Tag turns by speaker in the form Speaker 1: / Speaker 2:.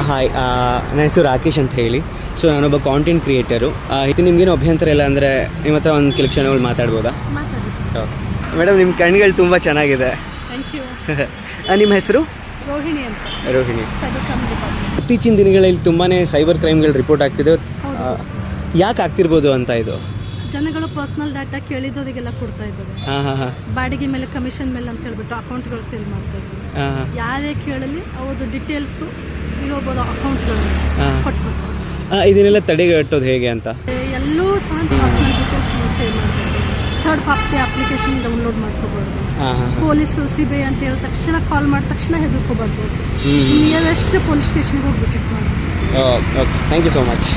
Speaker 1: Hi, ನನ್ನ ಹೆಸರು ರಾಕೇಶ್ ಅಂತ ಹೇಳಿ. ಸೊ ನಾನೊಬ್ಬ ಕಾಂಟೆಂಟ್ ಕ್ರಿಯೇಟರು. ಇದು ನಿಮಗೇನು ಅಭ್ಯಂತರ ಇಲ್ಲ ಅಂದರೆ ನಿಮ್ಮ ಹತ್ರ ಒಂದು ಕೆಲವು ಕ್ಷಣಗಳು ಮಾತಾಡ್ಬೋದಾ? ಓಕೆ ಮೇಡಮ್, ನಿಮ್ಮ ಕಣ್ಗಳು ತುಂಬ ಚೆನ್ನಾಗಿದೆ.
Speaker 2: Thank you.
Speaker 1: ನಿಮ್ಮ ಹೆಸರು?
Speaker 2: ರೋಹಿಣಿ ಅಂತ.
Speaker 1: ರೋಹಿಣಿ.
Speaker 2: Cyber crime department.
Speaker 1: ಇತ್ತೀಚಿನ ದಿನಗಳಲ್ಲಿ ತುಂಬಾ ಸೈಬರ್ ಕ್ರೈಮ್ಗಳು ರಿಪೋರ್ಟ್ ಆಗ್ತಿದೆ. ಯಾಕೆ ಆಗ್ತಿರ್ಬೋದು ಅಂತ ಇದು?
Speaker 2: ಜನಗಳು ಪರ್ಸನಲ್ ಡಾಟಾ ಕೇಳಿದವರಿಗೆಲ್ಲ ಕೊಡ್ತಾ ಇದ್ದಾರೆ. ಬಾಡಿಗೆ ಮೇಲೆ ಕಮಿಷನ್ ಮೇಲೆ ಅಂತ ಹೇಳ್ಬಿಟ್ಟು ಅಕೌಂಟ್ಗಳು ಸೇಲ್ ಮಾಡ್ತಾ ಇದ್ದಾರೆ. ಯಾರೇ ಕೇಳಲಿ ಅವ್ರದ್ದು ಡೀಟೇಲ್ಸು ಇರೋಬೋದು ಅಕೌಂಟ್ಗಳು ಕೊಟ್ಬಿಟ್ಟು
Speaker 1: ಇದನ್ನೆಲ್ಲ ತಡೆಗಟ್ಟೋದು ಹೇಗೆ ಅಂತ?
Speaker 2: ಎಲ್ಲೂ ಸಹ ಪರ್ಸನಲ್ ಡೀಟೇಲ್ಸ್ ಸೇಲ್ ಮಾಡ್ತಾರೆ. ಥರ್ಡ್ ಪಾರ್ಟಿ ಅಪ್ಲಿಕೇಶನ್ ಡೌನ್ಲೋಡ್ ಮಾಡ್ಕೋಬಾರ್ದು. ಪೊಲೀಸು CBI ಅಂತ ಹೇಳಿದ ತಕ್ಷಣ ಕಾಲ್ ಮಾಡಿದ ತಕ್ಷಣ ಹೆದರ್ಕೋಬಾರ್ದು. ನಿಯರೆಸ್ಟ್ ಪೊಲೀಸ್ ಸ್ಟೇಷನ್ಗೆ ಹೋಗ್ಬಿಟ್ಟು ಚೆಕ್ ಮಾಡಿ.
Speaker 1: Okay, thank you so much.